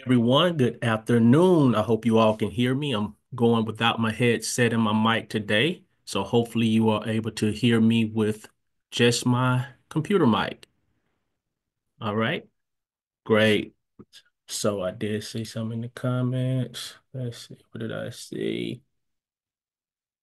Everyone. Good afternoon. I hope you all can hear me. I'm going without my headset and my mic today. So hopefully you are able to hear me with just my computer mic. All right, great. So I did see some in the comments. Let's see, what did I see?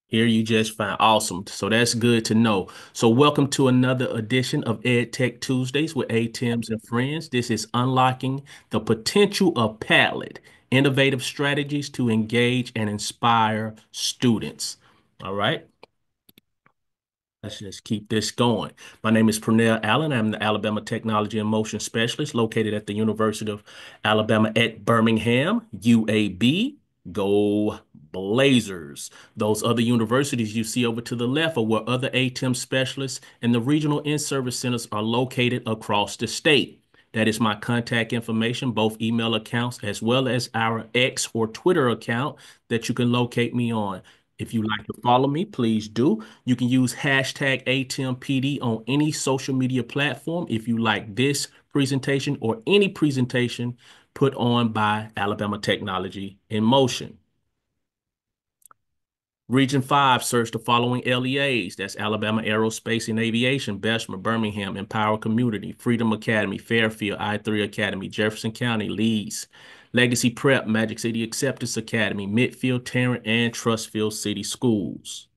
Here you just fine. Awesome. So that's good to know. So welcome to another edition of EdTech Tuesdays with ATMs and friends. This is unlocking the potential of Padlet, innovative strategies to engage and inspire students. All right. Let's just keep this going. My name is Pernell Allen. I'm the Alabama Technology and Motion Specialist located at the University of Alabama at Birmingham, UAB. Go Blazers. Those other universities you see over to the left are where other ATEM specialists and the regional in-service centers are located across the state. That is my contact information, both email accounts as well as our X or Twitter account that you can locate me on. If you like to follow me, please do. You can use hashtag ATMPD on any social media platform if you like this presentation or any presentation put on by Alabama Technology in Motion. Region 5, search the following LEAs. That's Alabama Aerospace and Aviation, Bessemer, Birmingham, Empower Community, Freedom Academy, Fairfield, I3 Academy, Jefferson County, Leeds, Legacy Prep, Magic City Acceptance Academy, Midfield, Tarrant, and Trustfield City Schools.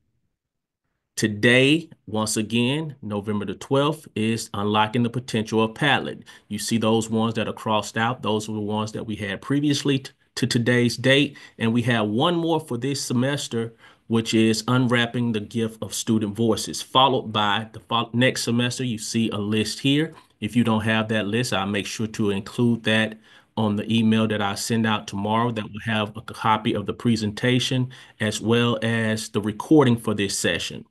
Today, once again, November the 12th, is unlocking the potential of Padlet. You see those ones that are crossed out. Those are the ones that we had previously to today's date. And we have one more for this semester, which is unwrapping the gift of student voices, followed by the next semester. You see a list here. If you don't have that list, I'll make sure to include that on the email that I send out tomorrow that will have a copy of the presentation as well as the recording for this session.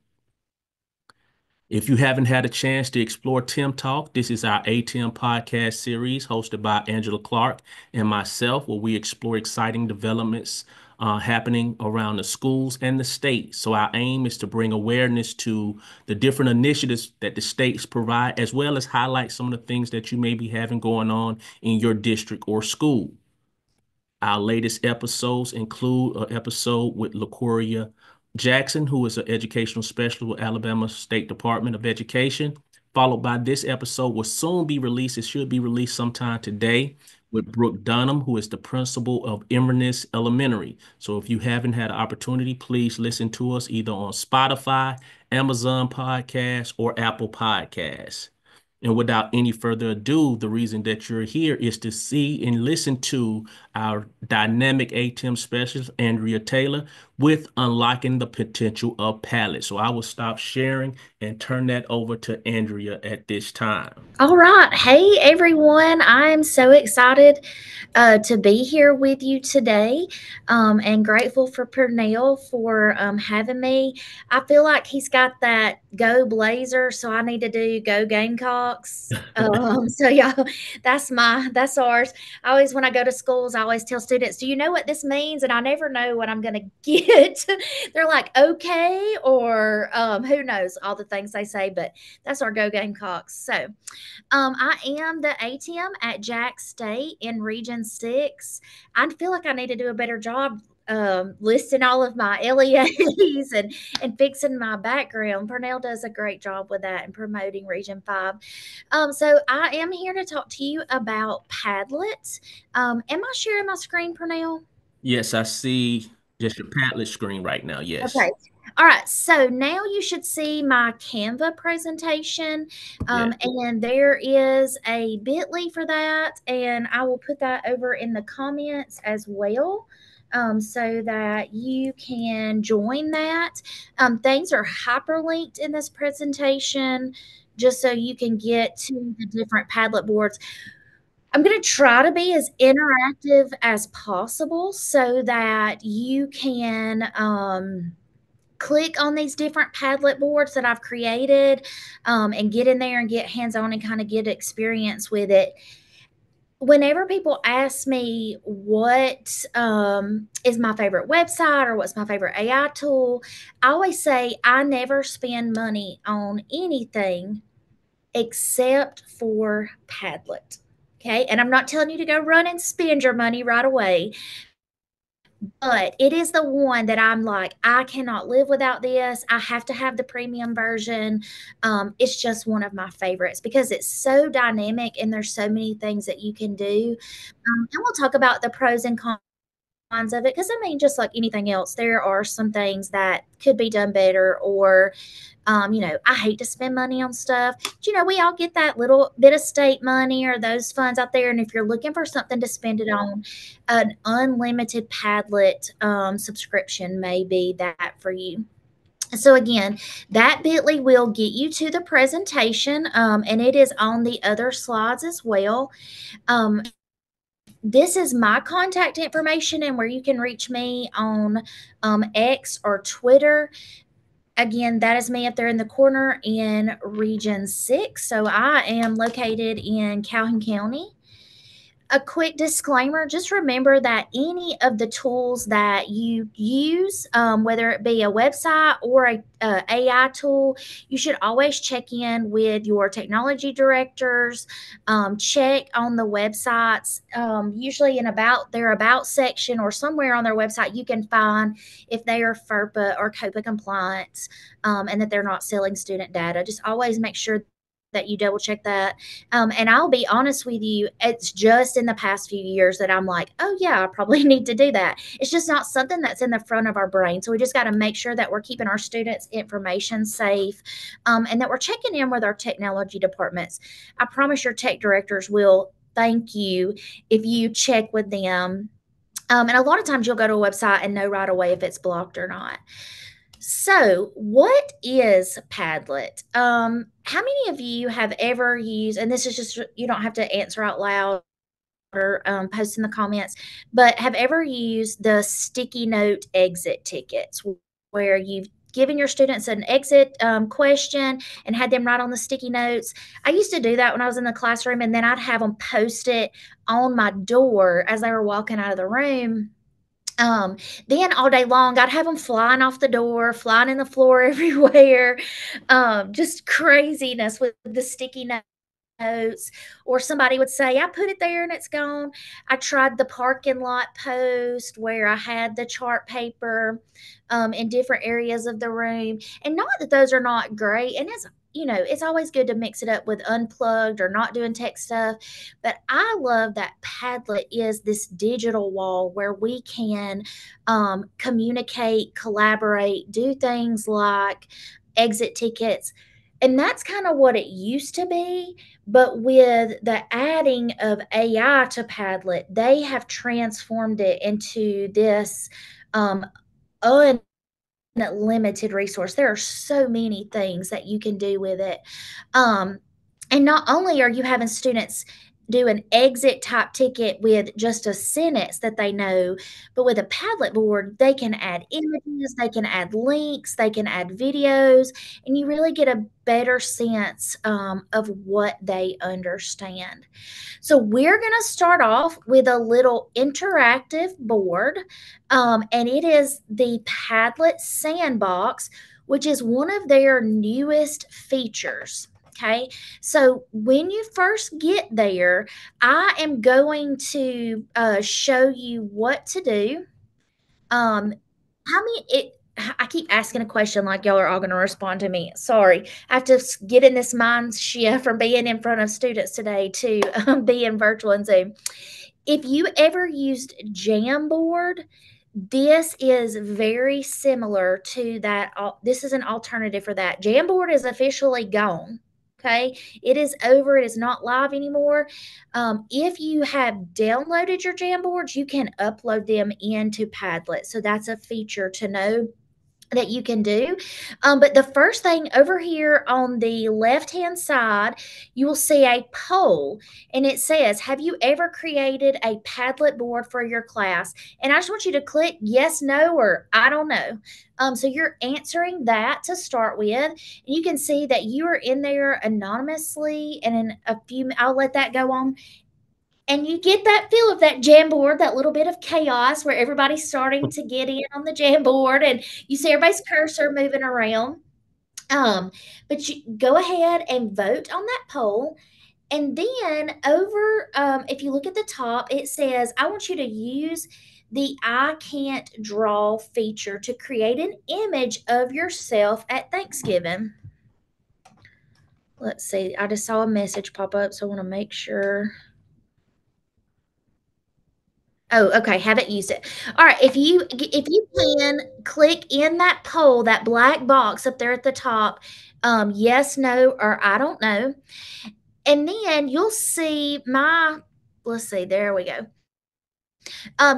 If you haven't had a chance to explore Tim Talk, this is our ATM podcast series hosted by Angela Clark and myself, where we explore exciting developments happening around the schools and the state. So our aim is to bring awareness to the different initiatives that the states provide, as well as highlight some of the things that you may be having going on in your district or school. Our latest episodes include an episode with LaCoria Jackson, who is an educational specialist with Alabama State Department of Education, followed by this episode will soon be released. It should be released sometime today with Brooke Dunham, who is the principal of Inverness Elementary. So if you haven't had an opportunity, please listen to us either on Spotify, Amazon Podcasts, or Apple Podcasts. And without any further ado, the reason that you're here is to see and listen to our dynamic ATEM specialist, Andrea Taylor, with Unlocking the Potential of Padlet. So I will stop sharing and turn that over to Andrea at this time. All right. Hey, everyone. I'm so excited to be here with you today and grateful for Pernell for having me. I feel like he's got that go Blazer, so I need to do go Gamecocks. So yeah, that's ours. I always, when I go to schools, I always tell students, do you know what this means? And I never know what I'm going to get. They're like, okay, or who knows, all the things they say, but that's our go Gamecocks. So, I am the ATM at Jack State in Region 6. I feel like I need to do a better job listing all of my LEAs and fixing my background. Purnell does a great job with that and promoting Region 5. So I am here to talk to you about Padlet. Am I sharing my screen, Purnell? Yes, I see just your Padlet screen right now. Yes. Okay. All right. So now you should see my Canva presentation. Yeah. And there is a bit.ly for that. And I will put that over in the comments as well. So that you can join that. Things are hyperlinked in this presentation just so you can get to the different Padlet boards. I'm going to try to be as interactive as possible so that you can click on these different Padlet boards that I've created and get in there and get hands on and kind of get experience with it. Whenever people ask me what is my favorite website or what's my favorite AI tool, I always say I never spend money on anything except for Padlet. Okay. And I'm not telling you to go run and spend your money right away, but it is the one that I'm like, I cannot live without this. I have to have the premium version. It's just one of my favorites because it's so dynamic and there's so many things that you can do. And we'll talk about the pros and cons of it because I mean, just like anything else, there are some things that could be done better or I hate to spend money on stuff. But, we all get that little bit of state money or those funds out there. And if you're looking for something to spend it on, an unlimited Padlet subscription may be that for you. So again, that Bitly will get you to the presentation, and it is on the other slides as well. This is my contact information and where you can reach me on X or Twitter. Again, that is me up there in the corner in Region 6. So I am located in Calhoun County. A quick disclaimer, just remember that any of the tools that you use, whether it be a website or a AI tool, you should always check in with your technology directors. Check on the websites. Usually in their about section or somewhere on their website, you can find if they are FERPA or COPA compliant, and that they're not selling student data. Just always make sure that you double check that. And I'll be honest with you, it's just in the past few years that I'm like, oh, yeah, I probably need to do that. It's just not something that's in the front of our brain. So we just got to make sure that we're keeping our students' information safe, and that we're checking in with our technology departments. I promise your tech directors will thank you if you check with them. And a lot of times you'll go to a website and know right away if it's blocked or not. So, what is Padlet? How many of you have ever used, and this is just, you don't have to answer out loud or post in the comments, but have ever used the sticky note exit tickets where you've given your students an exit question and had them write on the sticky notes? I used to do that when I was in the classroom, and then I'd have them post it on my door as they were walking out of the room. um, then all day long, I'd have them flying off the door, flying in the floor everywhere, just craziness with the sticky notes. Or somebody would say, I put it there and it's gone. I tried the parking lot post where I had the chart paper in different areas of the room. And not that those are not great. And it's always good to mix it up with unplugged or not doing tech stuff. But I love that Padlet is this digital wall where we can communicate, collaborate, do things like exit tickets. And that's kind of what it used to be. But with the adding of AI to Padlet, they have transformed it into this um, unlimited resource. There are so many things that you can do with it. Um, and not only are you having students do an exit type ticket with just a sentence that they know, but with a Padlet board, they can add images, they can add links, they can add videos, and you really get a better sense of what they understand. So we're going to start off with a little interactive board, and it is the Padlet Sandbox, which is one of their newest features. Okay, so when you first get there, I am going to show you what to do. How many it? I keep asking a question like y'all are all going to respond to me. Sorry, I have to get in this mind shift from being in front of students today to being virtual and Zoom. If you ever used Jamboard, this is very similar to that. This is an alternative for that. Jamboard is officially gone. Okay, it is over. It is not live anymore. If you have downloaded your Jamboards, you can upload them into Padlet. So that's a feature to know that you can do. But the first thing over here on the left hand side, you will see a poll, and it says, have you ever created a Padlet board for your class? And I just want you to click yes, no, or I don't know. So you're answering that to start with. And you can see that you are in there anonymously, and in a few, I'll let that go on, and you get that feel of that Jamboard, that little bit of chaos where everybody's starting to get in on the Jamboard, and you see everybody's cursor moving around. But you go ahead and vote on that poll. And then over, if you look at the top, it says, I want you to use the I can't draw feature to create an image of yourself at Thanksgiving. Let's see, I just saw a message pop up, so I want to make sure. Oh, okay, haven't used it. All right, if you can click in that poll, that black box up there at the top, yes, no, or I don't know, and then you'll see my. Let's see, there we go.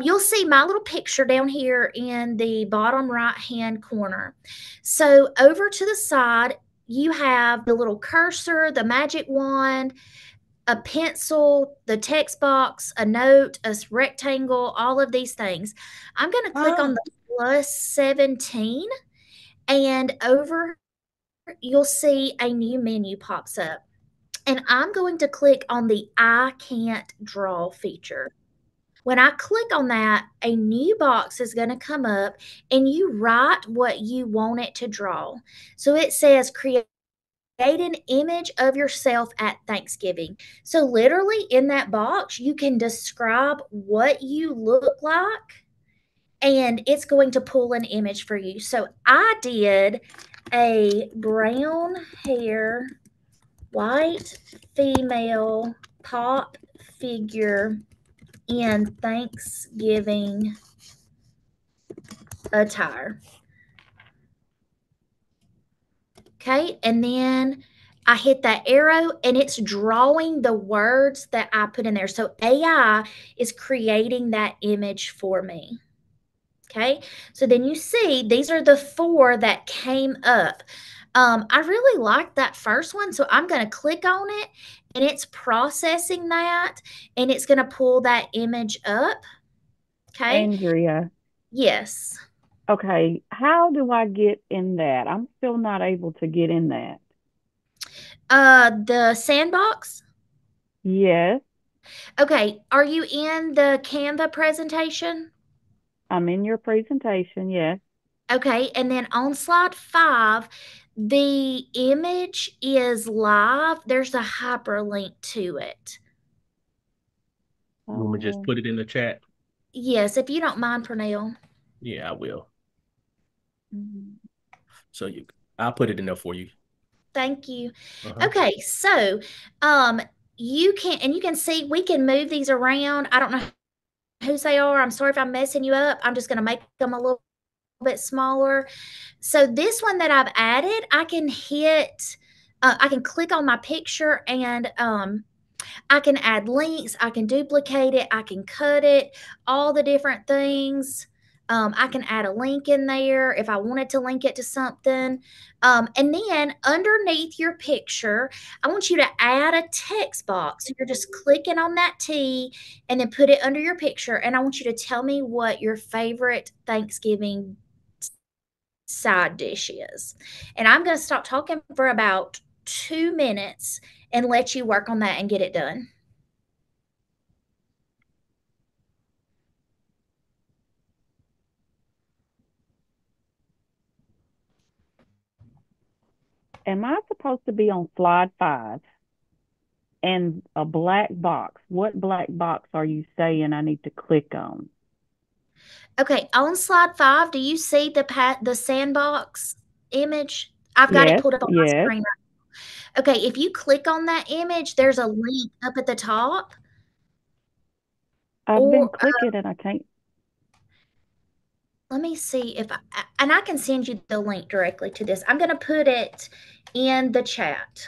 You'll see my little picture down here in the bottom right hand corner. So over to the side, you have the little cursor, the magic wand, a pencil, the text box, a note, a rectangle, all of these things. I'm going to click on Ah, the plus 17, and over you'll see a new menu pops up. And I'm going to click on the I can't draw feature. When I click on that, a new box is going to come up and you write what you want it to draw. So it says create an image of yourself at Thanksgiving. So, literally, in that box, you can describe what you look like and it's going to pull an image for you. So, I did a brown hair, white female pop figure in Thanksgiving attire. Okay. And then I hit that arrow and it's drawing the words that I put in there. So AI is creating that image for me. Okay. So then you see these are the four that came up. I really like that first one. So I'm going to click on it and it's processing that and it's going to pull that image up. Okay. Andrea, Yes. okay, how do I get in that? I'm still not able to get in that. The sandbox. Yes, Okay, are you in the Canva presentation? I'm in your presentation. Yes. Okay, and then on slide 5, the image is live. There's a hyperlink to it. you want me to just Oh, put it in the chat? Yes, if you don't mind, Pernell. Yeah, I will. mhm. So I'll put it in there for you. Thank you. Uh-huh. Okay, so um you can see we can move these around. I don't know whose they are. I'm sorry if I'm messing you up. I'm just going to make them a little bit smaller. So this one that I've added, I can click on my picture and I can add links, I can duplicate it, I can cut it, all the different things. I can add a link in there if I wanted to link it to something. And then underneath your picture, I want you to add a text box. So you're just clicking on that T and then put it under your picture. And I want you to tell me what your favorite Thanksgiving side dish is. And I'm going to stop talking for about 2 minutes and let you work on that and get it done. Am I supposed to be on slide 5 and a black box? What black box are you saying I need to click on? Okay, on slide 5, do you see the sandbox image? I've got it Yes, pulled up on my yes. screen. Okay, if you click on that image, there's a link up at the top, I've been or clicking and I can't. let me see if and I can send you the link directly to this. I'm going to put it in the chat.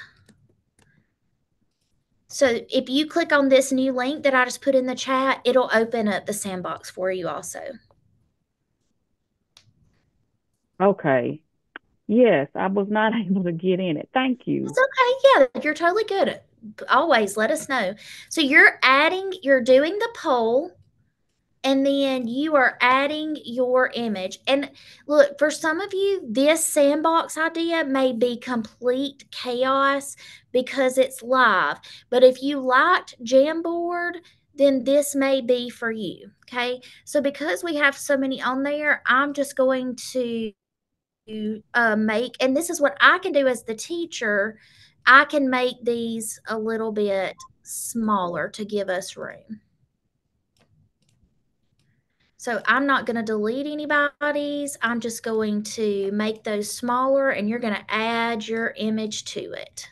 So if you click on this new link that I just put in the chat, it'll open up the sandbox for you also. Okay. Yes, I was not able to get in it. Thank It's you. okay. Yeah, you're totally good. Always let us know. So you're doing the poll and then you are adding your image. And look, for some of you, this sandbox idea may be complete chaos because it's live. But if you liked Jamboard, then this may be for you. Okay. So because we have so many on there, I'm just going to make, and this is what I can do as the teacher I can make these a little bit smaller to give us room. So I'm not going to delete anybody's. I'm just going to make those smaller, and you're going to add your image to it.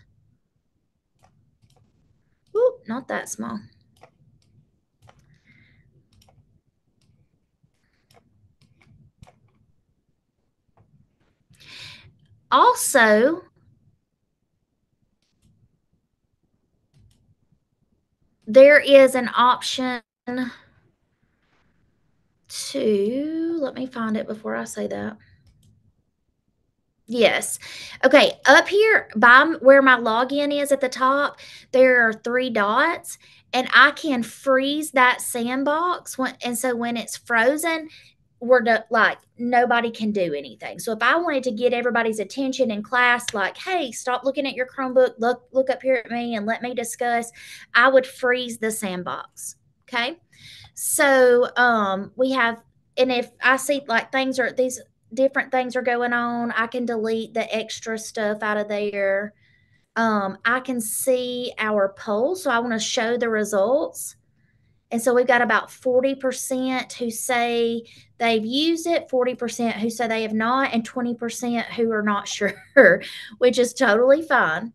Ooh, not that small. Also, there is an option to, let me find it before I say that. Yes. Okay, up here by where my login is at the top, there are 3 dots, and I can freeze that sandbox and so when it's frozen, like nobody can do anything. So if I wanted to get everybody's attention in class, like, hey, stop looking at your Chromebook, look up here at me and let me discuss, I would freeze the sandbox. Okay. So we have, and if I see like these different things are going on, I can delete the extra stuff out of there. I can see our poll, so I want to show the results. And so we've got about 40% who say they've used it, 40% who say they have not, and 20% who are not sure, which is totally fine.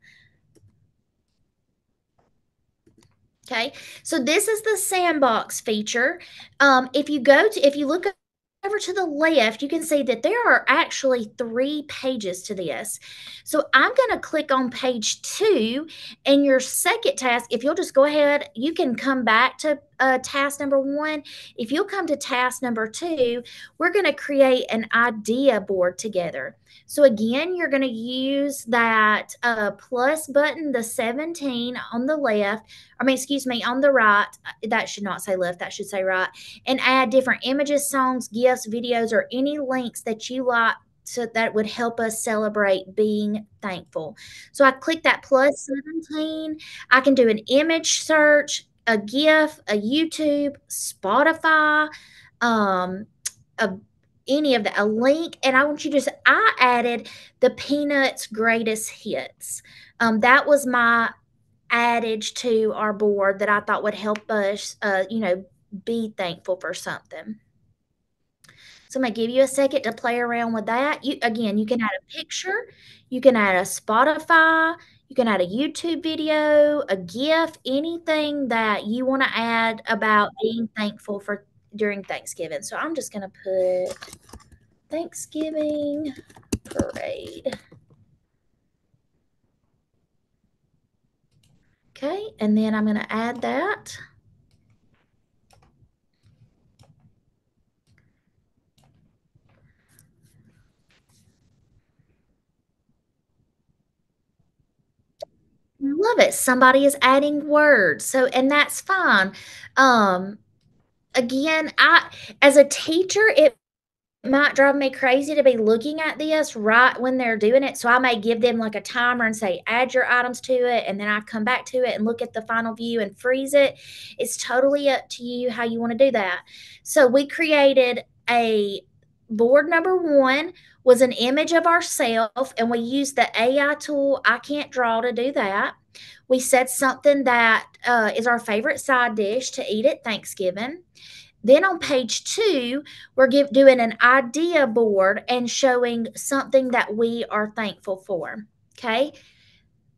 Okay, so this is the sandbox feature. If you look over to the left, you can see that there are actually 3 pages to this. So I'm going to click on page 2, and your second task, if you'll just go ahead, you can come back to task number 1. If you'll come to task number 2, we're going to create an idea board together. So again, you're going to use that plus button, the 17 on the left, excuse me, on the right. That should not say left, that should say right. And add different images, songs, GIFs, videos, or any links that you like, so that would help us celebrate being thankful. So I click that plus 17. I can do an image search, a GIF, a YouTube, Spotify, any of that, a link, and I want you to I added the Peanuts greatest hits. That was my adage to our board that I thought would help us, be thankful for something. So I'm going to give you a second to play around with that. You can add a picture, you can add a Spotify, you can add a YouTube video, a GIF, anything that you want to add about being thankful for during Thanksgiving. So I'm just going to put Thanksgiving parade. Okay, and then I'm going to add that. Love it. Somebody is adding words. So, and that's fine. Again, as a teacher, it might drive me crazy to be looking at this right when they're doing it. So I may give them like a timer and say, add your items to it. And then I come back to it and look at the final view and freeze it. It's totally up to you how you want to do that. So we created a board number 1 was an image of ourselves, and we used the AI tool I Can't Draw to do that. We said something that is our favorite side dish to eat at Thanksgiving. Then on page 2, we're doing an idea board and showing something that we are thankful for. Okay.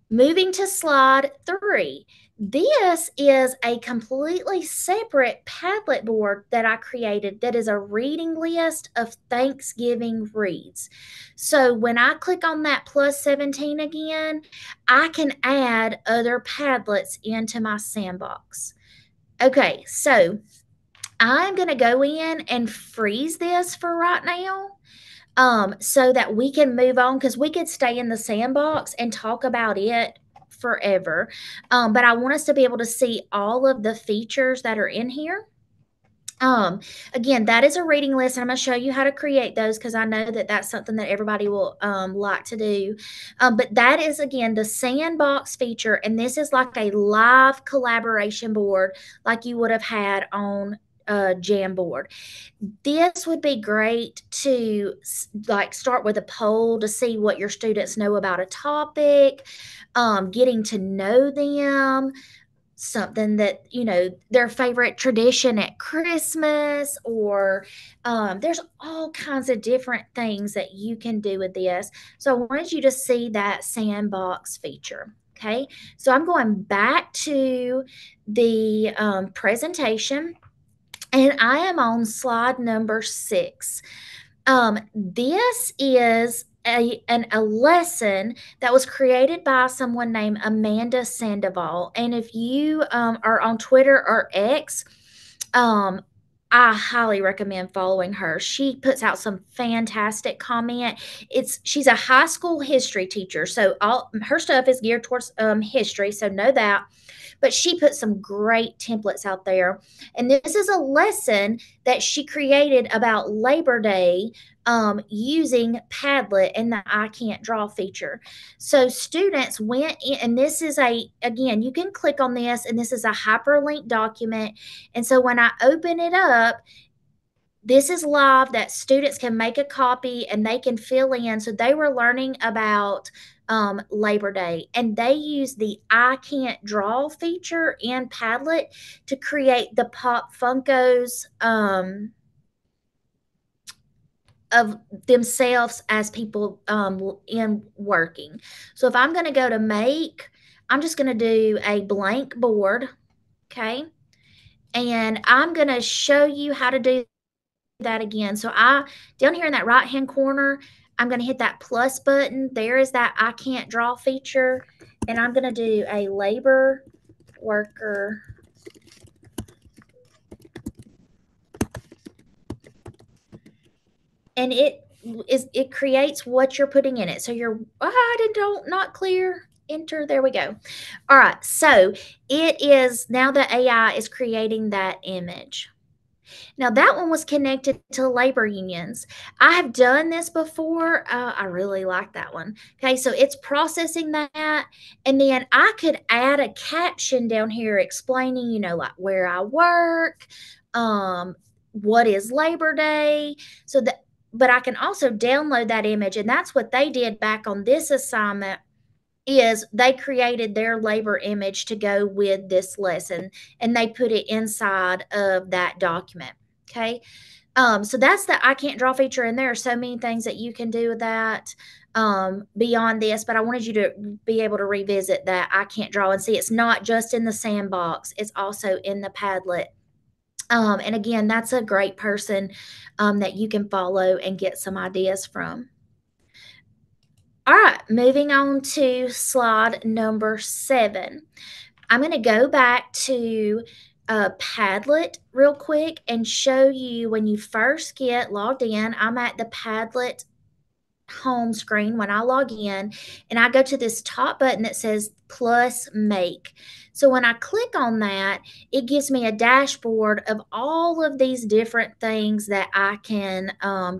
Moving to slide 3. This is a completely separate Padlet board that I created that is a reading list of Thanksgiving reads. So when I click on that plus 17 again, I can add other Padlets into my sandbox. Okay, so I'm going to go in and freeze this for right now, so that we can move on, because we could stay in the sandbox and talk about it forever. But I want us to be able to see all of the features that are in here. Again, that is a reading list, and I'm going to show you how to create those, because I know that that's something that everybody will like to do. But that is, again, the sandbox feature, and this is like a live collaboration board like you would have had on Jamboard. This would be great to like start with a poll to see what your students know about a topic, getting to know them, something that their favorite tradition at Christmas, or there's all kinds of different things that you can do with this. So I wanted you to see that sandbox feature. Okay, so I'm going back to the presentation, and I am on slide number 6. This is a lesson that was created by someone named Amanda Sandoval. And if you are on Twitter or X, I highly recommend following her. She puts out some fantastic comment. She's a high school history teacher, so all her stuff is geared towards history. So know that. But she put some great templates out there, and this is a lesson that she created about Labor Day using Padlet and the I Can't Draw feature. So students went in, and this is again, you can click on this, and this is a hyperlink document. And so when I open it up, this is live that students can make a copy and they can fill in. So they were learning about Labor Day, and they use the I Can't Draw feature in Padlet to create the Pop Funkos of themselves as people in working. So if I'm going to go to make, I'm just going to do a blank board, okay? And I'm going to show you how to do that again. So down here in that right hand corner, I'm going to hit that plus button. There is that I Can't Draw feature, and I'm going to do a labor worker. And it creates what you're putting in it. So not clear. Enter. There we go. All right. So it is now the AI is creating that image. Now, that one was connected to labor unions. I have done this before. I really like that one. Okay, so it's processing that. And then I could add a caption down here explaining, like where I work, what is Labor Day. But I can also download that image. And that's what they did back on this assignment, is they created their labor image to go with this lesson, and they put it inside of that document. Okay. So that's the I Can't Draw feature, and there are so many things that you can do with that beyond this, but I wanted you to be able to revisit that I Can't Draw and see it's not just in the sandbox, it's also in the Padlet. And again, that's a great person that you can follow and get some ideas from. All right, moving on to slide number 7. I'm going to go back to Padlet real quick and show you when you first get logged in. I'm at the Padlet home screen when I log in, and I go to this top button that says plus make. So when I click on that, it gives me a dashboard of all of these different things that I can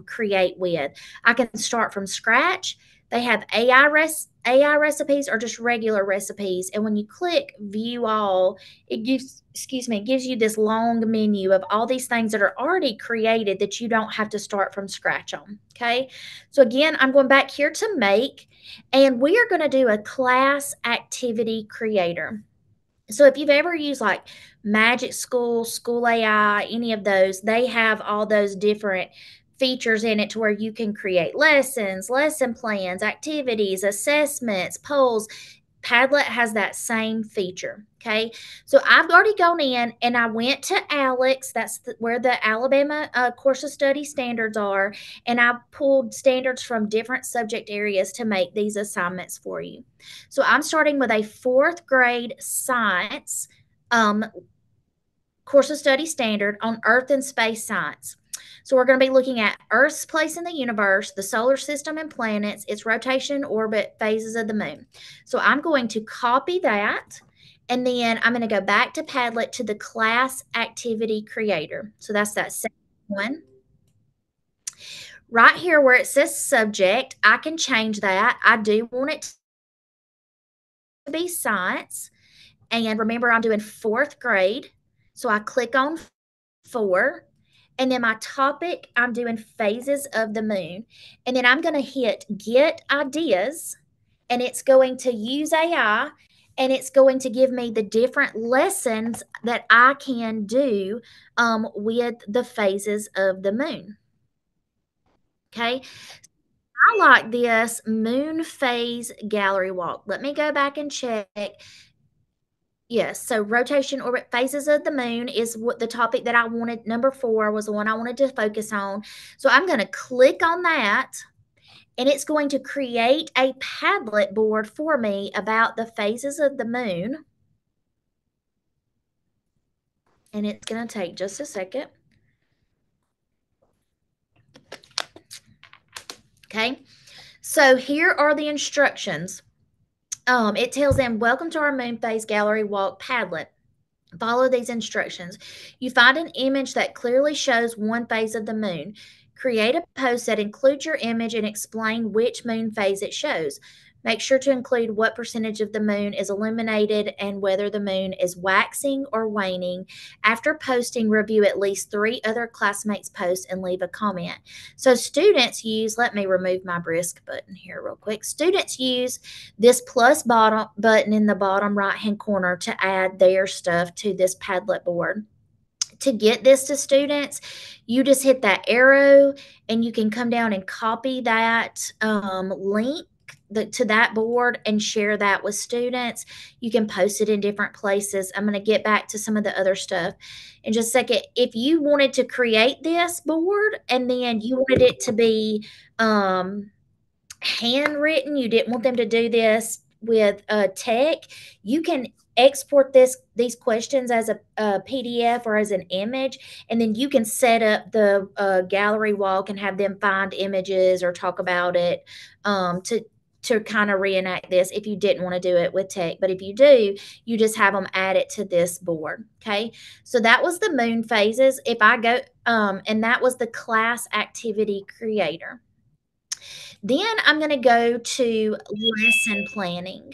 create with. I can start from scratch. They have AI recipes or just regular recipes. And when you click view all, it gives you this long menu of all these things that are already created that you don't have to start from scratch on. Okay. So again, I'm going back here to make, and we are going to do a class activity creator. So if you've ever used like Magic School, School AI, any of those, they have all those different features in it to where you can create lessons, lesson plans, activities, assessments, polls. Padlet has that same feature. Okay. So I've already gone in and I went to Alex. That's where the Alabama Course of Study standards are. And I pulled standards from different subject areas to make these assignments for you. So I'm starting with a 4th grade science Course of Study standard on Earth and space science. So we're going to be looking at Earth's place in the universe, the solar system and planets, its rotation, orbit, phases of the moon. So I'm going to copy that, and then I'm going to go back to Padlet to the class activity creator. So that's that second one. Right here where it says subject, I can change that. I do want it to be science. And remember, I'm doing 4th grade. So I click on 4. And then my topic, I'm doing phases of the moon. And then I'm going to hit get ideas, and it's going to use AI, and it's going to give me the different lessons that I can do with the phases of the moon. Okay. I like this moon phase gallery walk. Let me go back and check. Yes, so rotation, orbit, phases of the moon is what the topic that I wanted. Number 4 was the one I wanted to focus on. So I'm going to click on that, and it's going to create a Padlet board for me about the phases of the moon. And it's going to take just a second. Okay, so here are the instructions. It tells them, welcome to our moon phase gallery walk Padlet. Follow these instructions. You find an image that clearly shows one phase of the moon. Create a post that includes your image and explain which moon phase it shows. Make sure to include what percentage of the moon is illuminated and whether the moon is waxing or waning. After posting, review at least 3 other classmates' posts and leave a comment. So students use, let me remove my brisk button here real quick. Students use this plus bottom button in the bottom right hand corner to add their stuff to this Padlet board. To get this to students, you just hit that arrow and you can come down and copy that link to that board and share that with students. You can post it in different places. I'm going to get back to some of the other stuff in just a second. If you wanted to create this board and then you wanted it to be handwritten, you didn't want them to do this with tech, you can export these questions as a PDF or as an image, and then you can set up the gallery walk and have them find images or talk about it to kind of reenact this if you didn't want to do it with tech. But if you do, you just have them add it to this board. Okay, so that was the moon phases. If I go and that was the class activity creator. Then I'm going to go to lesson planning.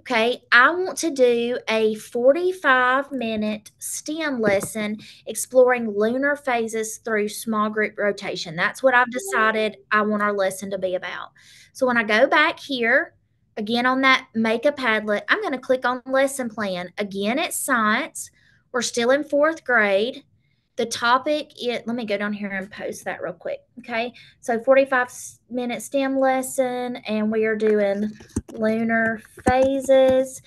Okay, I want to do a 45-minute STEM lesson exploring lunar phases through small group rotation. That's what I've decided I want our lesson to be about. So when I go back here, again on that Make a Padlet, I'm going to click on lesson plan. Again, it's science. We're still in 4th grade. The topic, let me go down here and post that real quick. Okay, so 45-minute STEM lesson, and we are doing lunar phases.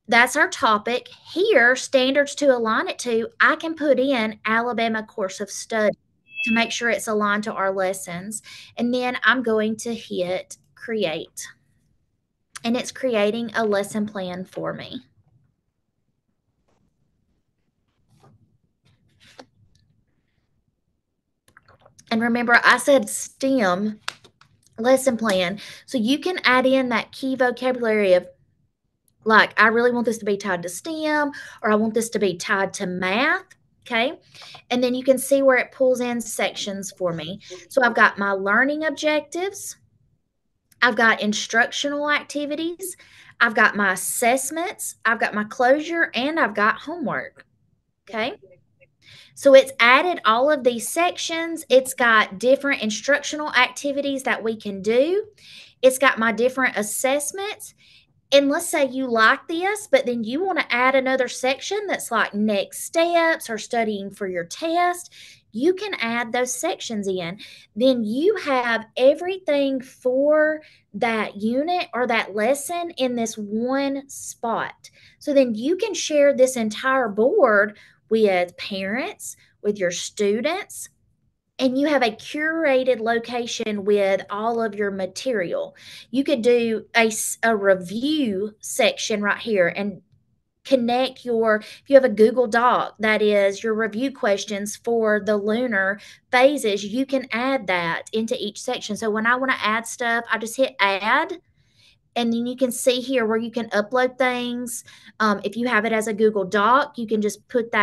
That's our topic. Here, standards to align it to, I can put in Alabama course of study to make sure it's aligned to our lessons. And then I'm going to hit create. And it's creating a lesson plan for me. And remember, I said STEM lesson plan. So you can add in that key vocabulary of, like, I really want this to be tied to STEM, or I want this to be tied to math. Okay. And then you can see where it pulls in sections for me. So I've got my learning objectives. I've got instructional activities. I've got my assessments. I've got my closure, and I've got homework. Okay. So it's added all of these sections. It's got different instructional activities that we can do. It's got my different assessments. And let's say you like this, but then you want to add another section that's like next steps or studying for your test. You can add those sections in. Then you have everything for that unit or that lesson in this one spot. So then you can share this entire board with parents, with your students, and you have a curated location with all of your material. You could do a review section right here and connect if you have a Google Doc that is your review questions for the lunar phases, you can add that into each section. So when I want to add stuff, I just hit add. And then you can see here where you can upload things. If you have it as a Google Doc, you can just put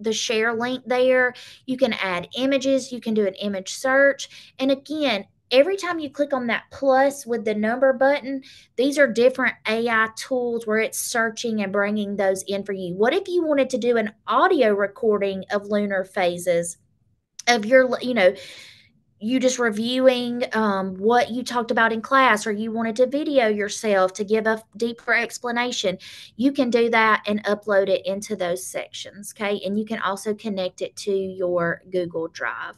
the share link there. You can add images. You can do an image search. And again, every time you click on that plus with the number button, these are different AI tools where it's searching and bringing those in for you. What if you wanted to do an audio recording of lunar phases of your, you just reviewing what you talked about in class, or you wanted to video yourself to give a deeper explanation, you can do that and upload it into those sections, okay? And you can also connect it to your Google Drive.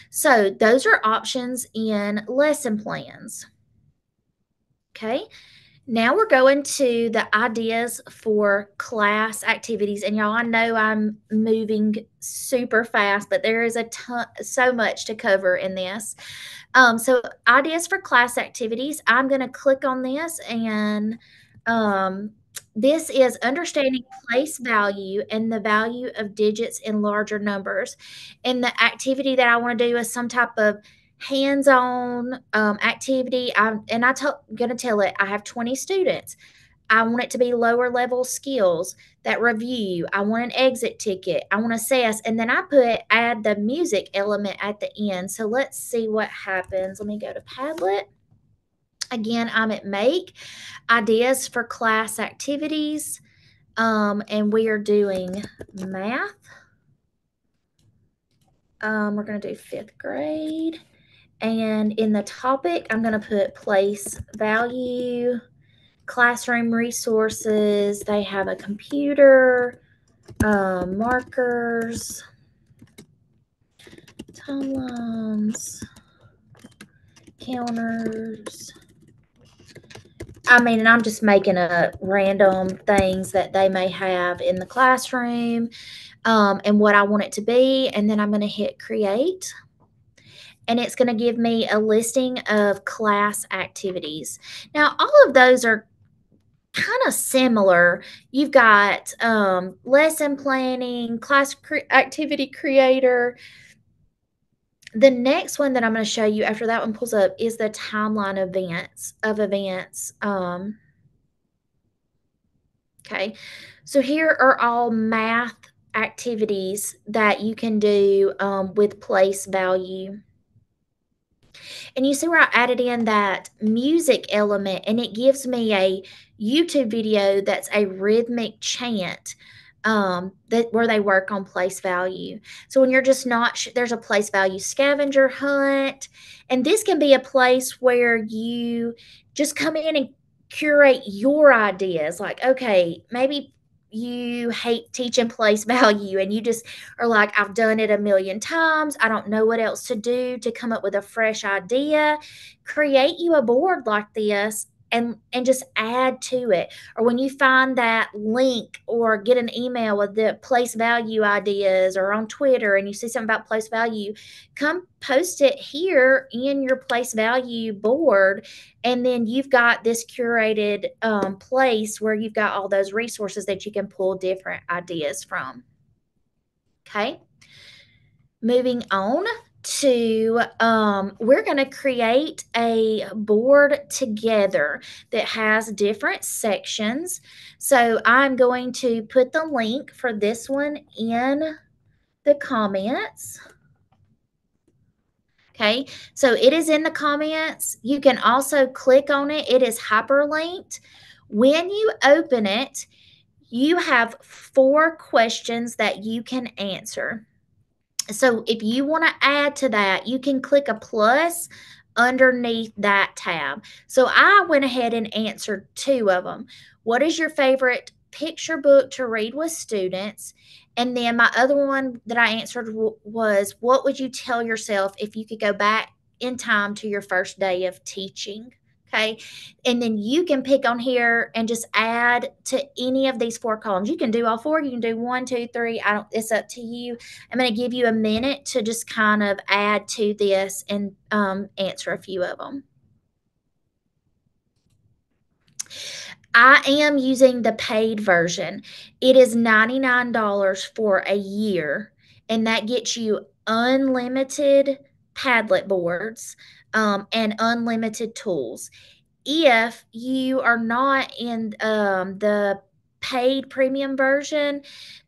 So those are options in lesson plans. Okay, now we're going to the ideas for class activities. And y'all, I know I'm moving super fast, but there is so much to cover in this. So ideas for class activities, I'm going to click on this, and this is understanding place value and the value of digits in larger numbers. And the activity that I want to do is some type of hands-on activity. I'm going to tell it I have 20 students. I want it to be lower level skills, that review. I want an exit ticket. I want to assess. And then I add the music element at the end. So let's see what happens. Let me go to Padlet. Again, I'm at Make, Ideas for Class Activities. And we are doing math. We're going to do 5th grade. And in the topic, I'm going to put place value, classroom resources. They have a computer, markers, timelines, counters. And I'm just making up random things that they may have in the classroom, and what I want it to be. And then I'm going to hit create. And it's going to give me a listing of class activities. Now, all of those are kind of similar. You've got lesson planning, activity creator. The next one that I'm going to show you after that one pulls up is the timeline events. Okay, so here are all math activities that you can do with place value. And you see where I added in that music element, and it gives me a YouTube video that's a rhythmic chant where they work on place value. So when you're just not, there's a place value scavenger hunt, and this can be a place where you just come in and curate your ideas. Like, okay, maybe you hate teaching place value and you just are like, I've done it a million times. I don't know what else to do to come up with a fresh idea. Create you a board like this and just add to it. Or when you find that link or get an email with the place value ideas, or on Twitter and you see something about place value, come post it here in your place value board. And then you've got this curated place where you've got all those resources that you can pull different ideas from. Okay. Moving on to, we're going to create a board together that has different sections. So I'm going to put the link for this one in the comments. Okay, so it is in the comments. You can also click on it. It is hyperlinked. When you open it, you have 4 questions that you can answer. So if you want to add to that, you can click a plus underneath that tab. So I went ahead and answered 2 of them. What is your favorite picture book to read with students? And then my other one that I answered was, what would you tell yourself if you could go back in time to your first day of teaching? Okay. And then you can pick on here and just add to any of these 4 columns. You can do all 4. You can do 1, 2, 3. It's up to you. I'm going to give you a minute to just kind of add to this and answer a few of them. I am using the paid version. It is $99 for a year, and that gets you unlimited Padlet boards and unlimited tools. If you are not in the paid premium version,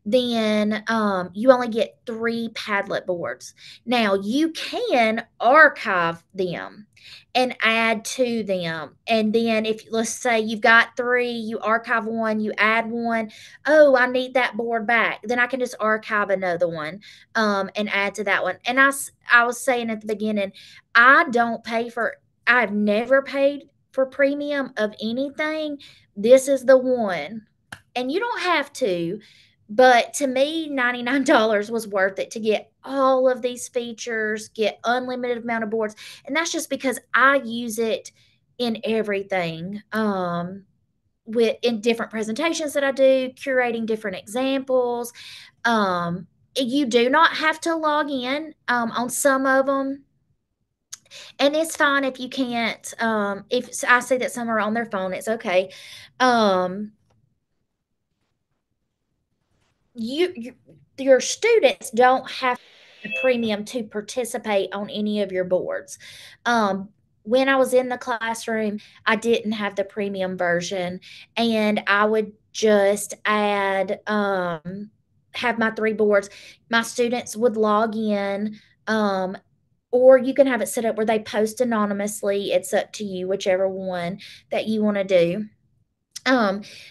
then you only get 3 Padlet boards. Now you can archive them and add to them. And then if let's say you've got 3, you archive one, you add one. Oh, I need that board back. Then I can just archive another one and add to that one. And I was saying at the beginning, I've never paid for premium of anything. This is the one. And you don't have to, but to me, $99 was worth it to get all of these features, get unlimited amount of boards. And that's just because I use it in everything. In different presentations that I do, curating different examples. You do not have to log in on some of them. And it's fine if you can't. If I see that some are on their phone, it's okay. Your students don't have a premium to participate on any of your boards. When I was in the classroom, I didn't have the premium version, and I would just add have my 3 boards. My students would log in, or you can have it set up where they post anonymously. It's up to you, whichever one that you want to do.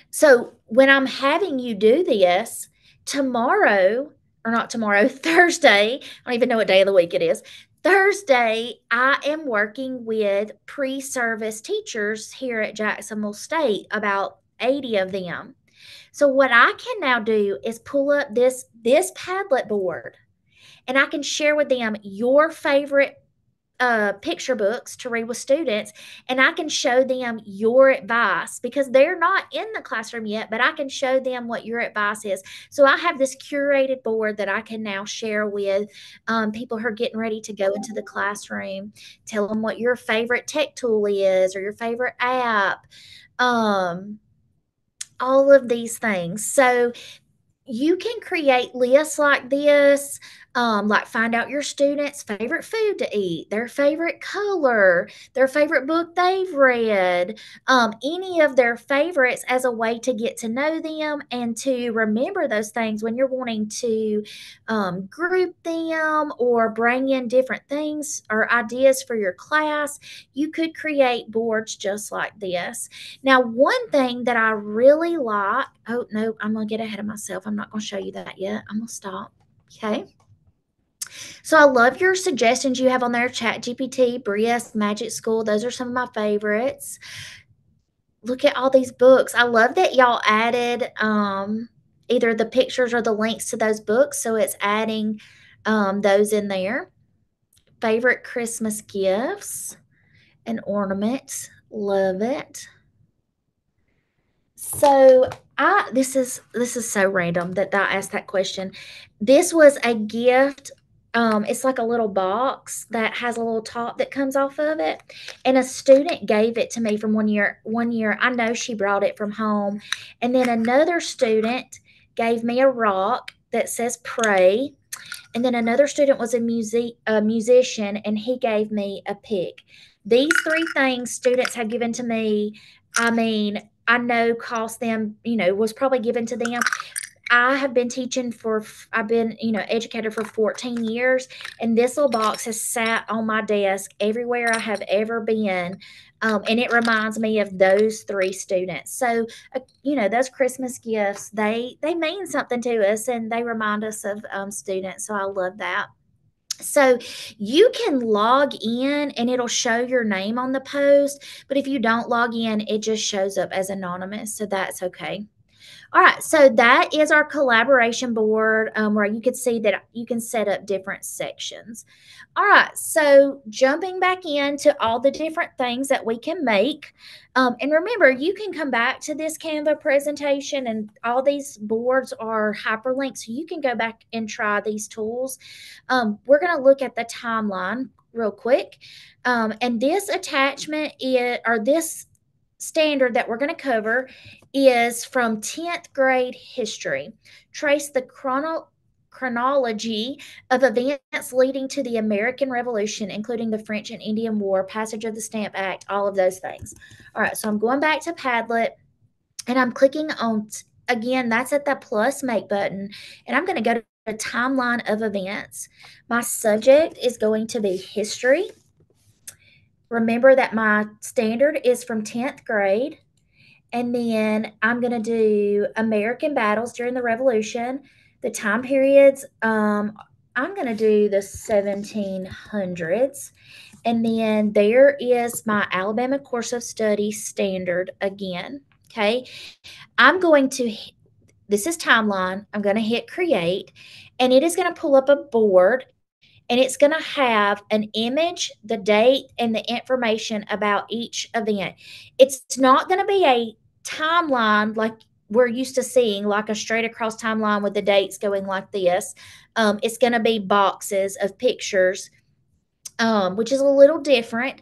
So when I'm having you do this tomorrow, or not tomorrow, Thursday, I don't even know what day of the week it is. Thursday, I am working with pre-service teachers here at Jacksonville State, about 80 of them. So what I can now do is pull up this Padlet board, and I can share with them your favorite picture books to read with students, and I can show them your advice because they're not in the classroom yet, but I can show them what your advice is. So I have this curated board that I can now share with people who are getting ready to go into the classroom. Tell them what your favorite tech tool is or your favorite app, all of these things. So you can create lists like this, like find out your students' favorite food to eat, their favorite color, their favorite book they've read, any of their favorites as a way to get to know them and to remember those things when you're wanting to group them or bring in different things or ideas for your class. You could create boards just like this. Now, one thing that I really like, oh no, I'm going to get ahead of myself. I'm not going to show you that yet. I'm going to stop. Okay. So I love your suggestions you have on there. Chat GPT, Brisk, Magic School. Those are some of my favorites. Look at all these books. I love that y'all added either the pictures or the links to those books. So it's adding those in there. Favorite Christmas gifts and ornaments. Love it. So this is so random that I asked that question. This was a gift. It's like a little box that has a little top that comes off of it, and a student gave it to me from one year. I know she brought it from home, and then another student gave me a rock that says "Pray," and then another student was a musician, and he gave me a pig. These 3 things students have given to me. I mean, I know cost them, was probably given to them. I have been teaching I've been, educator for 14 years, and this little box has sat on my desk everywhere I have ever been. And it reminds me of those 3 students. So, those Christmas gifts, they mean something to us, and they remind us of students. So I love that. So you can log in and it'll show your name on the post, but if you don't log in, it just shows up as anonymous. So that's okay. All right, so that is our collaboration board where you can see that you can set up different sections. All right, so jumping back into all the different things that we can make. And remember, you can come back to this Canva presentation, and all these boards are hyperlinked, so you can go back and try these tools. We're going to look at the timeline real quick. And this attachment or this standard that we're going to cover is from 10th grade history. Trace the chronology of events leading to the American Revolution, including the French and Indian War, passage of the Stamp Act, all of those things. All right, so I'm going back to Padlet, and I'm clicking on again, that's at the plus make button. And I'm going to go to a timeline of events. My subject is going to be history. Remember that my standard is from 10th grade. And then I'm going to do American battles during the Revolution, the time periods. I'm going to do the 1700s. And then there is my Alabama course of study standard again. Okay. I'm going to, this is timeline. I'm going to hit create, and it is going to pull up a board, and it's going to have an image, the date, and the information about each event. It's not going to be a timeline like we're used to seeing, like a straight across timeline with the dates going like this. It's going to be boxes of pictures, which is a little different,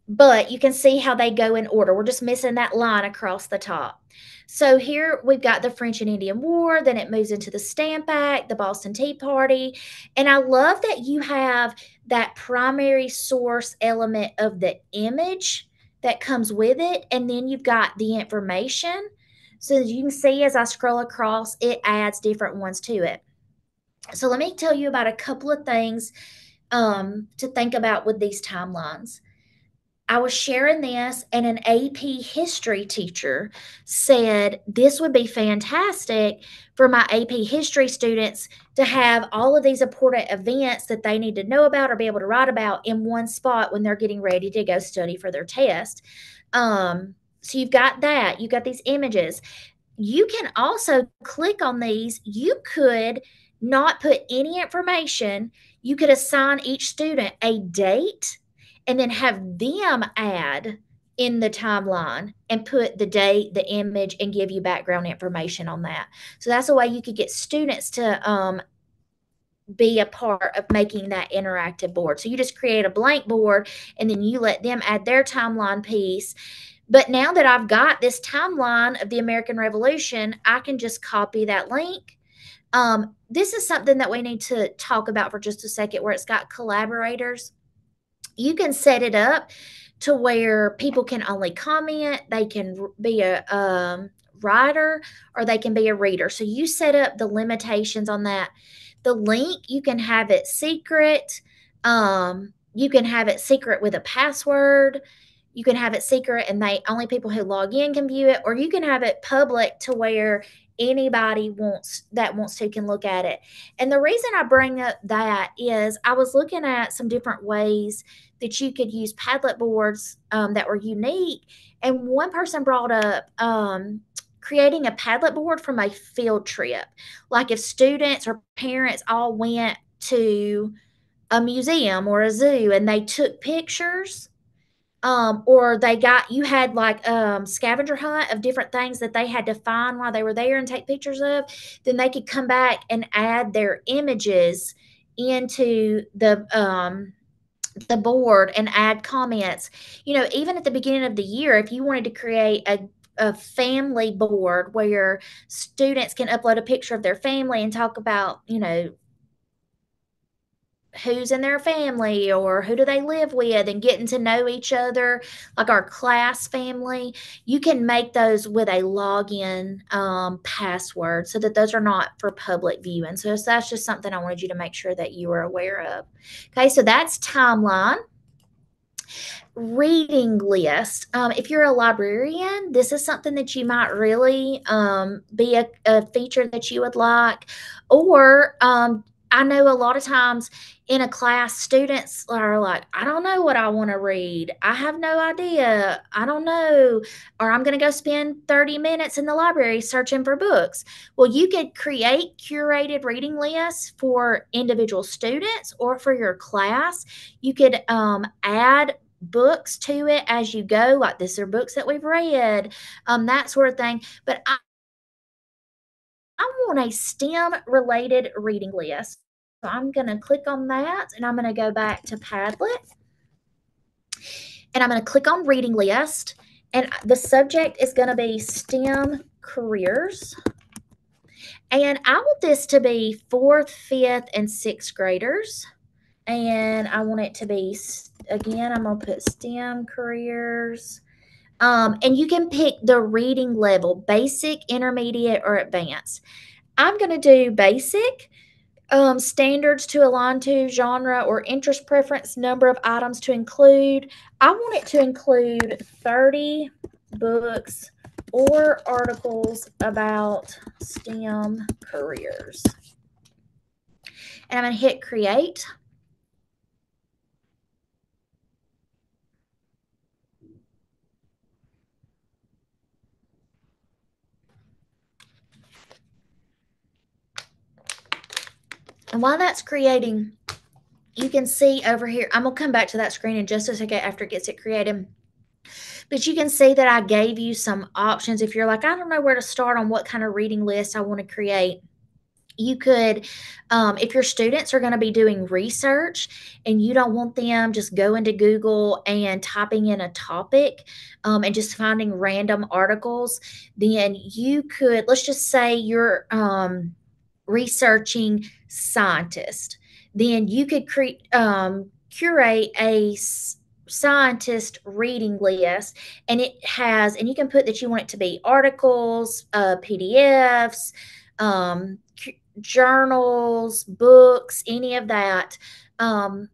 but you can see how they go in order. We're just missing that line across the top. So here we've got the French and Indian War, then it moves into the Stamp Act, the Boston Tea Party. And I love that you have that primary source element of the image that comes with it, and then you've got the information. So as you can see, as I scroll across, it adds different ones to it. So let me tell you about a couple of things to think about with these timelines. I was sharing this, and an AP history teacher said this would be fantastic for my AP history students to have all of these important events that they need to know about or be able to write about in one spot when they're getting ready to go study for their test. So you've got that, you've got these images. You can also click on these. You could not put any information. You could assign each student a date and then have them add in the timeline and put the date, the image, and give you background information on that. So that's a way you could get students to be a part of making that interactive board. So you just create a blank board and then you let them add their timeline piece. But now that I've got this timeline of the American Revolution, I can just copy that link. This is something that we need to talk about for just a second, where it's got collaborators. You can set it up to where people can only comment, they can be a writer, or they can be a reader. So you set up the limitations on that. The link, you can have it secret. You can have it secret with a password. You can have it secret and they only people who log in can view it, or you can have it public to where anybody wants to can look at it. And the reason I bring up that is I was looking at some different ways that you could use Padlet boards that were unique. And one person brought up creating a Padlet board from a field trip. Like if students or parents all went to a museum or a zoo and they took pictures, or you had like scavenger hunt of different things that they had to find while they were there and take pictures of, then they could come back and add their images into the board and add comments. Even at the beginning of the year, if you wanted to create a family board where students can upload a picture of their family and talk about, who's in their family or who do they live with and getting to know each other, like our class family, you can make those with a login password so that those are not for public viewing. So that's just something I wanted you to make sure that you were aware of. Okay, so that's timeline. Reading list. If you're a librarian, this is something that you might really be a feature that you would like. Or I know a lot of times in a class, students are like, I don't know what I want to read. I have no idea. I don't know. Or I'm going to go spend 30 minutes in the library searching for books. Well, you could create curated reading lists for individual students or for your class. You could add books to it as you go, like these are books that we've read, that sort of thing. But I want a STEM related reading list. So I'm going to click on that and I'm going to go back to Padlet and I'm going to click on reading list, and the subject is going to be STEM careers. And I want this to be 4th, 5th, and 6th graders. And I want it to be, again, I'm going to put STEM careers. And you can pick the reading level, basic, intermediate, or advanced. I'm going to do basic. Standards to align to genre or interest preference, number of items to include. I want it to include 30 books or articles about STEM careers. And I'm going to hit create. And while that's creating, you can see over here, I'm going to come back to that screen in just a second after it gets it created. But you can see that I gave you some options. If you're like, I don't know where to start on what kind of reading list I want to create, you could, if your students are going to be doing research and you don't want them just going to Google and typing in a topic and just finding random articles, then you could, let's just say you're researching scientist, then you could curate a scientist reading list, and it has, and you can put that you want it to be articles, PDFs, journals, books, any of that. And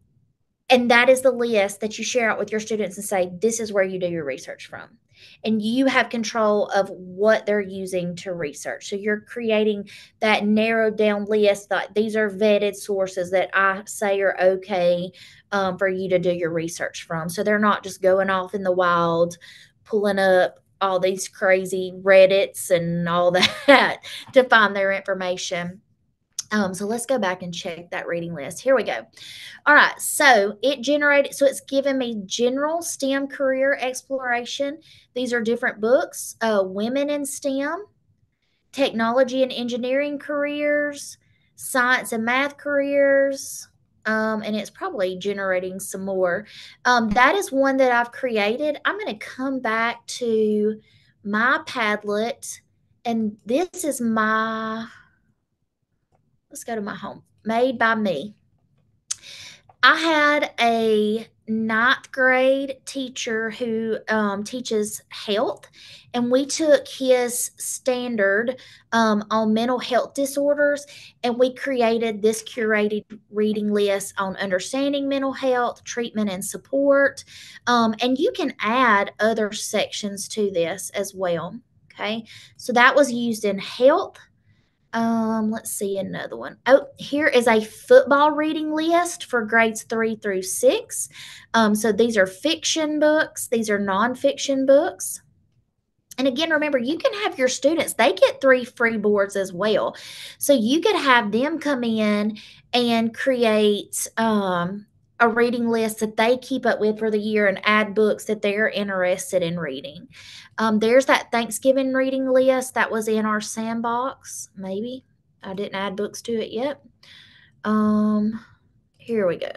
that is the list that you share out with your students and say, this is where you do your research from. And you have control of what they're using to research. So you're creating that narrowed down list that these are vetted sources that I say are okay for you to do your research from. So they're not just going off in the wild, pulling up all these crazy Reddits and all that to find their information. So let's go back and check that reading list. Here we go. All right, so it generated, so it's given me general STEM career exploration. These are different books, women in STEM, technology and engineering careers, science and math careers, and it's probably generating some more. That is one that I've created. I'm going to come back to my Padlet, and this is my, let's go to my home, made by me. I had a ninth grade teacher who teaches health, and we took his standard on mental health disorders, and we created this curated reading list on understanding mental health, treatment, and support. And you can add other sections to this as well. Okay, so that was used in health. Let's see another one. Oh, here is a football reading list for grades 3 through 6. So these are fiction books, these are nonfiction books. And again, remember, you can have your students, they get 3 free boards as well. So you could have them come in and create a reading list that they keep up with for the year and add books that they're interested in reading. There's that Thanksgiving reading list that was in our sandbox. Maybe I didn't add books to it yet. Here we go.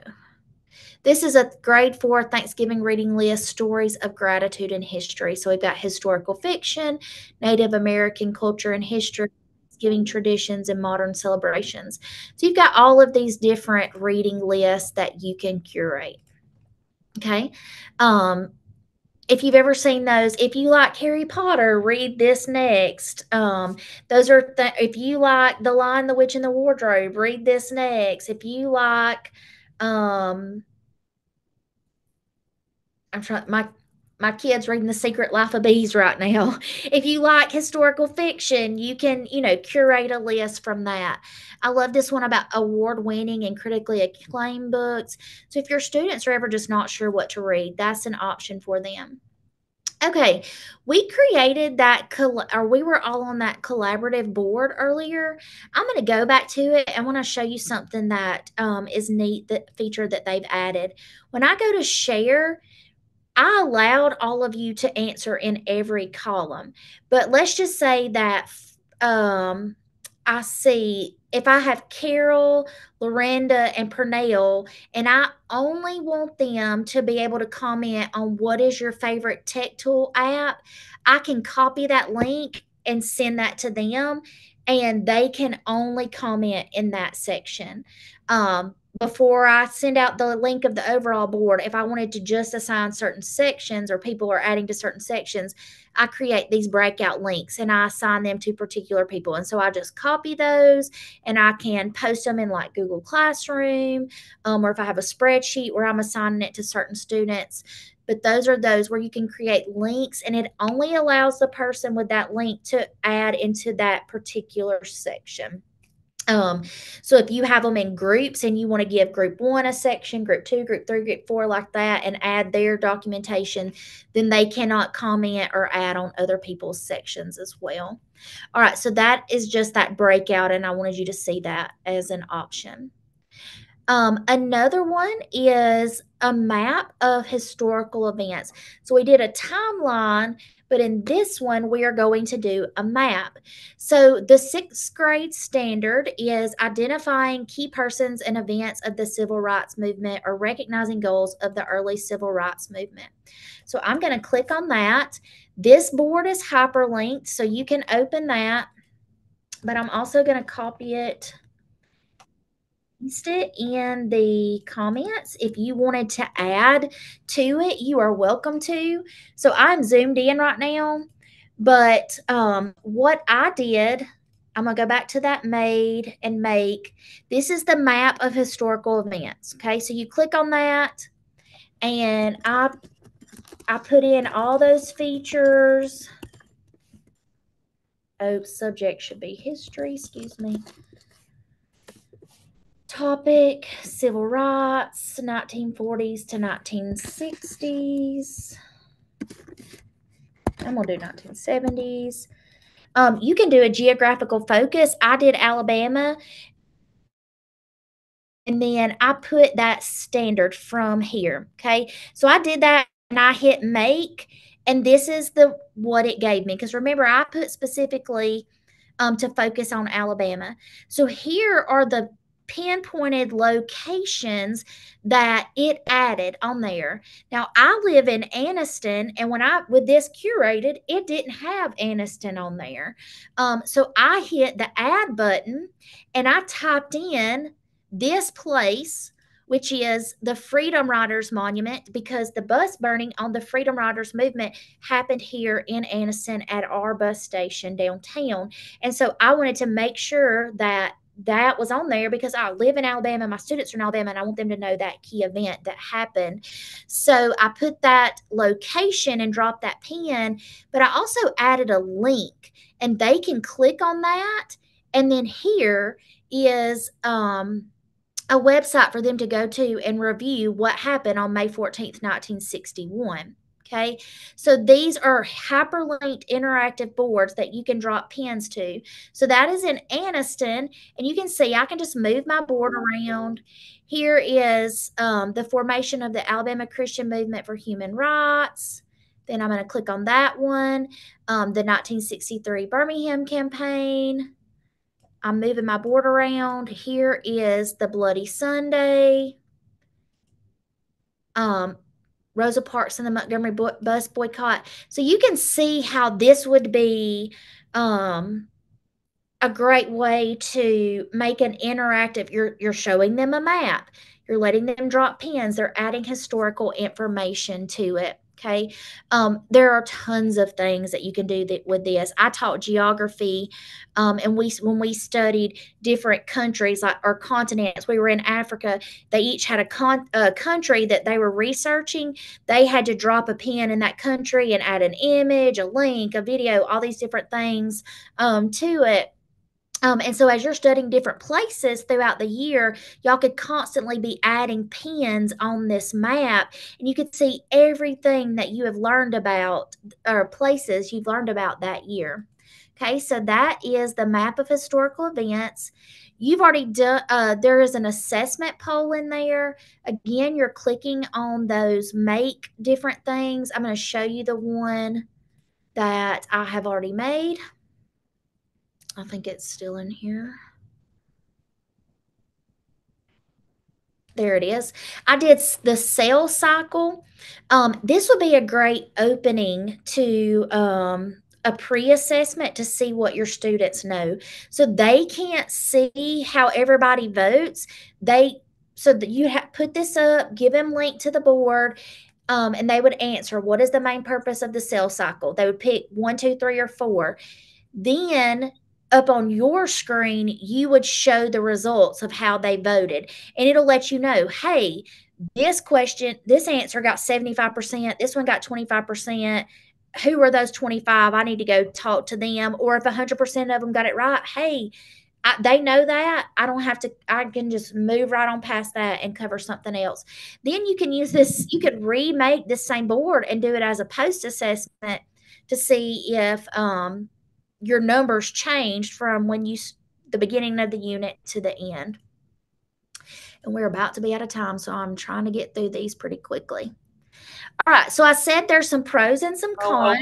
This is a grade 4 Thanksgiving reading list, stories of gratitude and history. So we've got historical fiction, Native American culture and history, Thanksgiving traditions, and modern celebrations. So you've got all of these different reading lists that you can curate. Okay. If you've ever seen those, if you like Harry Potter, read this next. Those are if you like The Lion, the Witch, and the Wardrobe, read this next. If you like I'm trying my kid's reading The Secret Life of Bees right now. If you like historical fiction, you can, curate a list from that. I love this one about award-winning and critically acclaimed books. So if your students are ever just not sure what to read, that's an option for them. Okay, we created that, or we were all on that collaborative board earlier. I'm going to go back to it. I want to show you something that is neat, that feature that they've added. When I go to share, I allowed all of you to answer in every column, but let's just say that I see if I have Carol, Lorenda, and Pernell, and I only want them to be able to comment on what is your favorite tech tool app, I can copy that link and send that to them, and they can only comment in that section. before I send out the link of the overall board, if I wanted to just assign certain sections or people are adding to certain sections, I create these breakout links and I assign them to particular people. And so I just copy those and I can post them in like Google Classroom, or if I have a spreadsheet where I'm assigning it to certain students. But those are those where you can create links, and it only allows the person with that link to add into that particular section. Um, so if you have them in groups and you want to give group one a section, group two, group three, group four, like that, and add their documentation, then they cannot comment or add on other people's sections as well. All right, so that is just that breakout, and I wanted you to see that as an option. Another one is a map of historical events. So we did a timeline, but in this one, we are going to do a map. So the sixth grade standard is identifying key persons and events of the civil rights movement or recognizing goals of the early civil rights movement. So I'm going to click on that. This board is hyperlinked, so you can open that, but I'm also going to copy it, paste it in the comments. If you wanted to add to it, you are welcome to. So I'm zoomed in right now, but what I did, I'm gonna go back to that made and make. This is the map of historical events. Okay, so you click on that, and I put in all those features. Oh, subject should be history. Excuse me. Topic, civil rights, 1940s to 1960s. I'm going to do 1970s. You can do a geographical focus. I did Alabama, and then I put that standard from here. Okay. So I did that and I hit make, and this is the what it gave me. Because remember, I put specifically to focus on Alabama. So here are the pinpointed locations that it added on there. Now I live in Anniston, and when I with this curated, it didn't have Anniston on there. So I hit the add button and I typed in this place, which is the Freedom Riders Monument, because the bus burning on the Freedom Riders movement happened here in Anniston at our bus station downtown. And so I wanted to make sure that that was on there because I live in Alabama, my students are in Alabama, and I want them to know that key event that happened. So I put that location and dropped that pin, but I also added a link, and they can click on that. And then here is a website for them to go to and review what happened on May 14th, 1961. Okay, so these are hyperlinked interactive boards that you can drop pins to. So that is in Anniston, and you can see I can just move my board around. Here is the formation of the Alabama Christian Movement for Human Rights. Then I'm going to click on that one, the 1963 Birmingham campaign. I'm moving my board around. Here is the Bloody Sunday. Rosa Parks and the Montgomery bus boycott. So you can see how this would be a great way to make an interactive. You're showing them a map. You're letting them drop pins. They're adding historical information to it. Okay. There are tons of things that you can do with this. I taught geography, and when we studied different countries or continents, we were in Africa. They each had a country that they were researching. They had to drop a pin in that country and add an image, a link, a video, all these different things to it. And so as you're studying different places throughout the year, y'all could constantly be adding pins on this map, and you could see everything that you have learned about, or places you've learned about that year. Okay, so that is the map of historical events. You've already done, there is an assessment poll in there. Again, you're clicking on those make different things. I'm going to show you the one that I have already made. I think it's still in here. There it is. I did the sales cycle. This would be a great opening to a pre-assessment to see what your students know. So they can't see how everybody votes. so that you put this up, give them link to the board, and they would answer, what is the main purpose of the sales cycle? They would pick 1, 2, 3, or 4. Then up on your screen, you would show the results of how they voted, and it'll let you know, hey, this question, this answer got 75%, this one got 25%. Who are those 25? I need to go talk to them. Or if 100% of them got it right, hey, they know that. I don't have to, I can just move right on past that and cover something else. Then you can use this, you could remake this same board and do it as a post assessment to see if your numbers changed from when you, the beginning of the unit to the end. And we're about to be out of time, so I'm trying to get through these pretty quickly. All right, so I said there's some pros and some cons.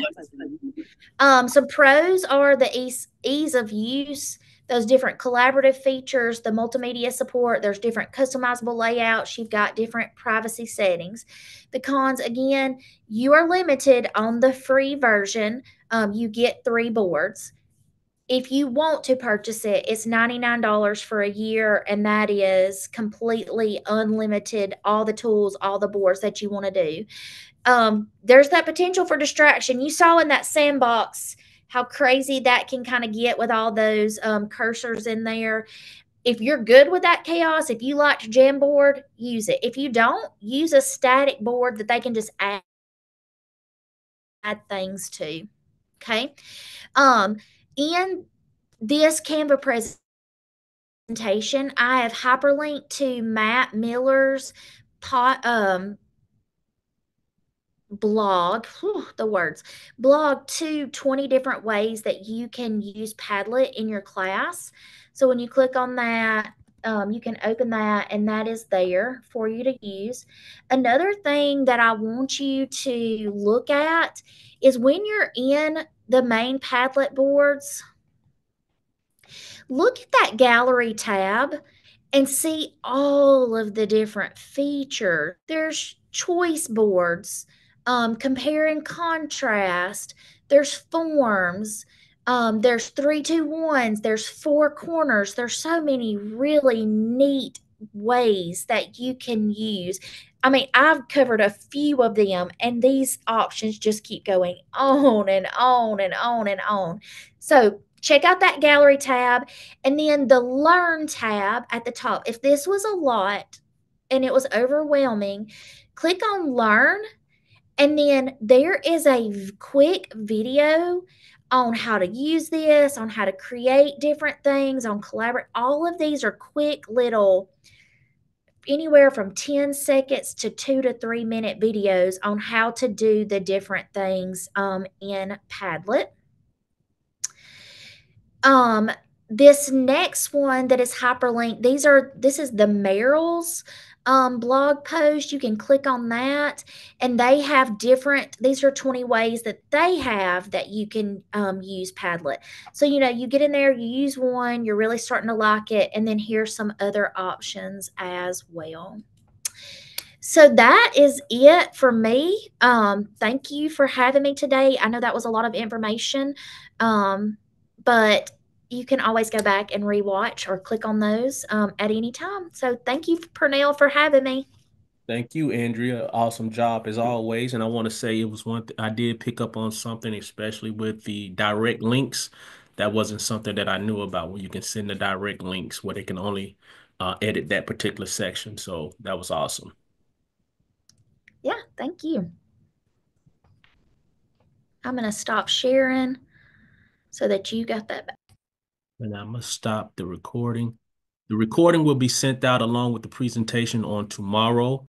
Some pros are the ease of use, those different collaborative features, the multimedia support, there's different customizable layouts, you've got different privacy settings. The cons, again, you are limited on the free version. You get 3 boards. If you want to purchase it, it's $99 for a year, and that is completely unlimited, all the tools, all the boards that you want to do. There's that potential for distraction. You saw in that sandbox how crazy that can kind of get with all those cursors in there. If you're good with that chaos, if you like Jamboard, use it. If you don't, use a static board that they can just add things to. Okay. In this Canva presentation, I have hyperlinked to Matt Miller's blog, blog to 20 different ways that you can use Padlet in your class. So when you click on that, you can open that, and that is there for you to use. Another thing that I want you to look at is when you're in the main Padlet boards, look at that gallery tab and see all of the different features. There's choice boards, compare and contrast. There's forms. There's 3-2-1s. There's 4 corners. There's so many really neat ways that you can use. I mean, I've covered a few of them, and these options just keep going on and on and on and on. So check out that gallery tab, and then the learn tab at the top. If this was a lot and it was overwhelming, click on learn, and then there is a quick video on how to use this, on how to create different things, on collaborate. All of these are quick little, anywhere from 10 seconds to 2 to 3 minute videos on how to do the different things in Padlet. This next one that is hyperlinked, this is the Merrill's blog post. You can click on that, and they have these are 20 ways that they have that you can use Padlet. So, you get in there, you use one, you're really starting to like it, and then here's some other options as well. So that is it for me. Thank you for having me today. I know that was a lot of information, but you can always go back and rewatch or click on those at any time. So thank you, Pernell, for having me. Thank you, Andrea. Awesome job as always. And I want to say it was I did pick up on something, especially with the direct links. That wasn't something that I knew about, where you can send the direct links where they can only edit that particular section. So that was awesome. Yeah, thank you. I'm going to stop sharing so that you got that back. And I'm going to stop the recording. The recording will be sent out along with the presentation on tomorrow.